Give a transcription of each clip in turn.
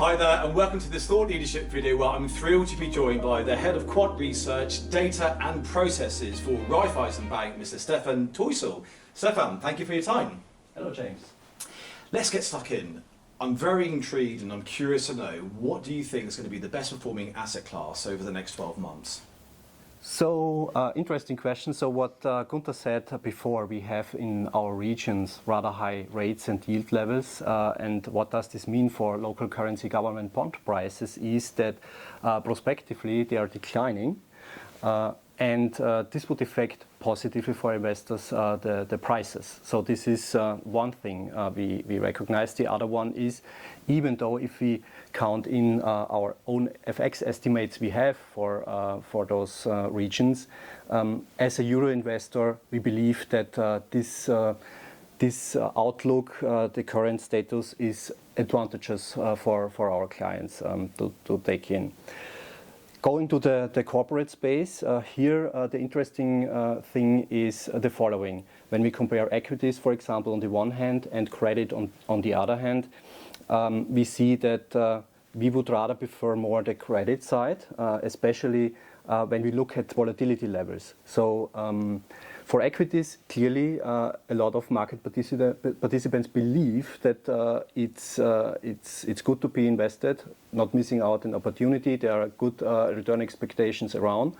Hi there and welcome to this thought leadership video where I'm thrilled to be joined by the head of Quant Research, Data and Processes for Raiffeisen Bank, Mr. Stefan Theussl. Stefan, thank you for your time. Hello, James. Let's get stuck in. I'm very intrigued and I'm curious to know, what do you think is going to be the best performing asset class over the next 12 months? So, interesting question. So what Gunther said before, we have in our regions rather high rates and yield levels. And what does this mean for local currency government bond prices is that prospectively they are declining. And this would affect positively for investors the prices. So this is one thing we recognize. The other one is, even though if we count in our own FX estimates we have for those regions, as a euro investor, we believe that this outlook, the current status, is advantageous for our clients to take in. Going to the corporate space, here the interesting thing is the following. When we compare equities, for example, on the one hand, and credit on the other hand, we see that we would rather prefer more the credit side, especially when we look at volatility levels. So for equities, clearly a lot of market participants believe that it's good to be invested, not missing out an opportunity. There are good return expectations around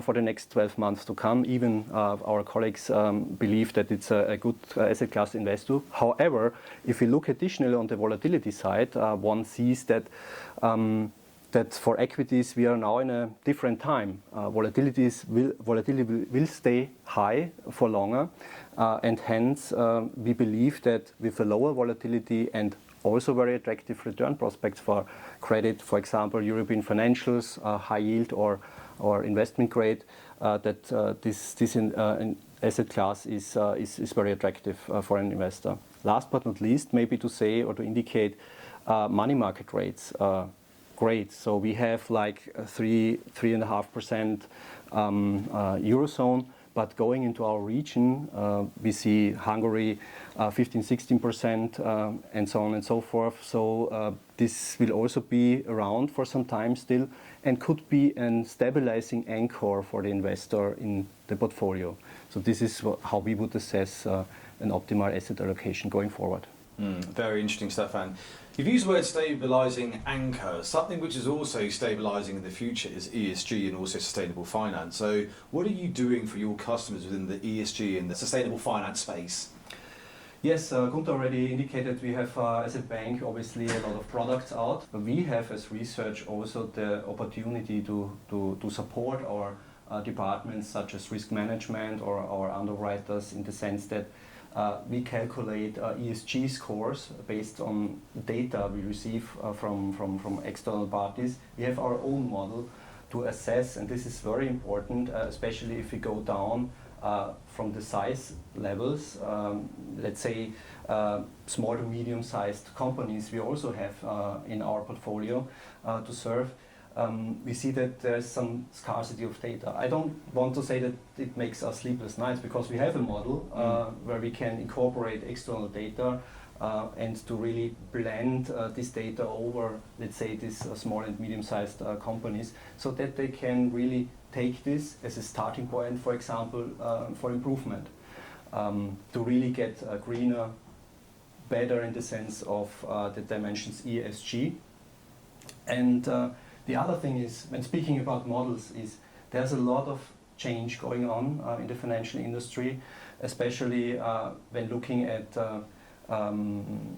for the next 12 months to come. Even our colleagues believe that it's a good asset class to invest to. However, if we look additionally on the volatility side, one sees that that for equities we are now in a different time. Volatility will stay high for longer, and hence we believe that with a lower volatility and also very attractive return prospects for credit, for example, European financials, high yield or investment grade, that this asset class is very attractive for an investor. Last but not least, maybe to say or to indicate money market rates. Great. So we have like 3.5% Eurozone, but going into our region, we see Hungary 15-16%, and so on and so forth. So this will also be around for some time still, and could be a stabilizing anchor for the investor in the portfolio. So this is how we would assess an optimal asset allocation going forward. Very interesting, Stefan. You've used the word stabilising anchor. Something which is also stabilising in the future is ESG and also sustainable finance. So what are you doing for your customers within the ESG and the sustainable finance space? Yes, Gunther already indicated we have, as a bank, obviously a lot of products out. We have, as research, also the opportunity to support our departments, such as risk management or our underwriters, in the sense that we calculate ESG scores based on data we receive from external parties. We have our own model to assess, and this is very important, especially if we go down from the size levels. Let's say small to medium-sized companies we also have in our portfolio to serve. We see that there's some scarcity of data. I don't want to say that it makes us sleepless nights, because we have a model where we can incorporate external data and to really blend this data over, let's say, these small and medium-sized companies, so that they can really take this as a starting point, for example, for improvement, to really get greener, better in the sense of the dimensions ESG. And the other thing is, when speaking about models, is there's a lot of change going on in the financial industry, especially when looking at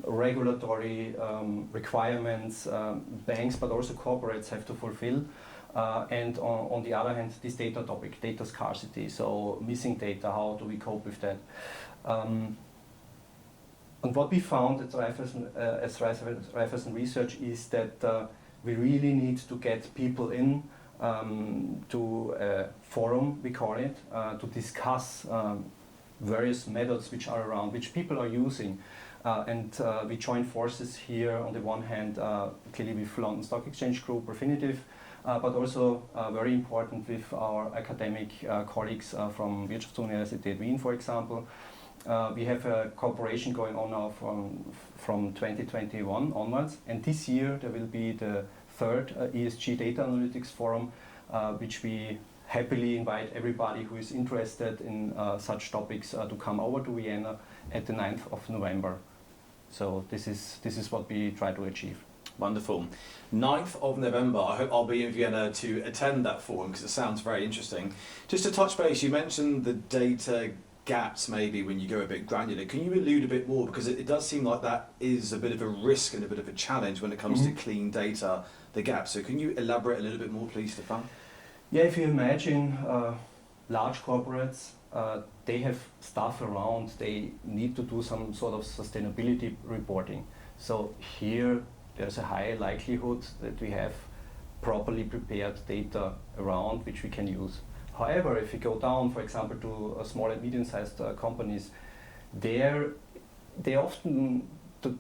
regulatory requirements banks but also corporates have to fulfill. And on the other hand, this data topic, data scarcity, so missing data, how do we cope with that? And what we found at Raiffeisen Research is that we really need to get people in to a forum, we call it, to discuss various methods which are around, which people are using. And we join forces here on the one hand, clearly with London Stock Exchange Group, Refinitiv, but also very important with our academic colleagues from Wirtschaftsuniversität Wien, for example. We have a cooperation going on now from 2021 onwards, and this year there will be the third ESG Data Analytics Forum, which we happily invite everybody who is interested in such topics to come over to Vienna at the 9th of November. So this is what we try to achieve. Wonderful. 9th of November, I hope I'll be in Vienna to attend that forum because it sounds very interesting. Just to touch base, you mentioned the data gaps maybe when you go a bit granular. Can you allude a bit more, because it does seem like that is a bit of a risk and a bit of a challenge when it comes to clean data, the gaps. So can you elaborate a little bit more, please, Stefan? Yeah, if you imagine large corporates, they have staff around, they need to do some sort of sustainability reporting. So here there's a high likelihood that we have properly prepared data around which we can use. However, if you go down, for example, to small and medium-sized companies, they often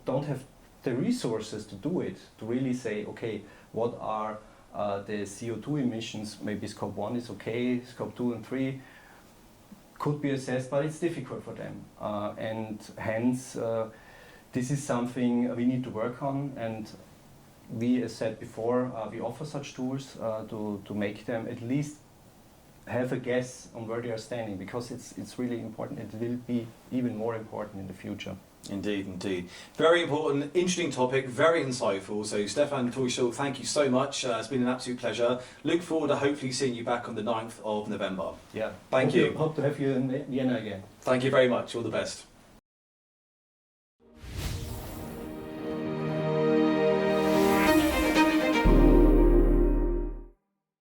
don't have the resources to do it, to really say, okay, what are the CO2 emissions, maybe scope 1 is okay, scope 2 and 3 could be assessed, but it's difficult for them. And hence, this is something we need to work on, and we, as said before, we offer such tools to make them at least have a guess on where they are standing, because it's really important. It will be even more important in the future. Indeed, indeed. Very important, interesting topic, very insightful. So Stefan Theussl, thank you so much. It's been an absolute pleasure. Look forward to hopefully seeing you back on the 9th of November. Yeah. Thank you. Hope to have you in Vienna again. Thank you very much. All the best.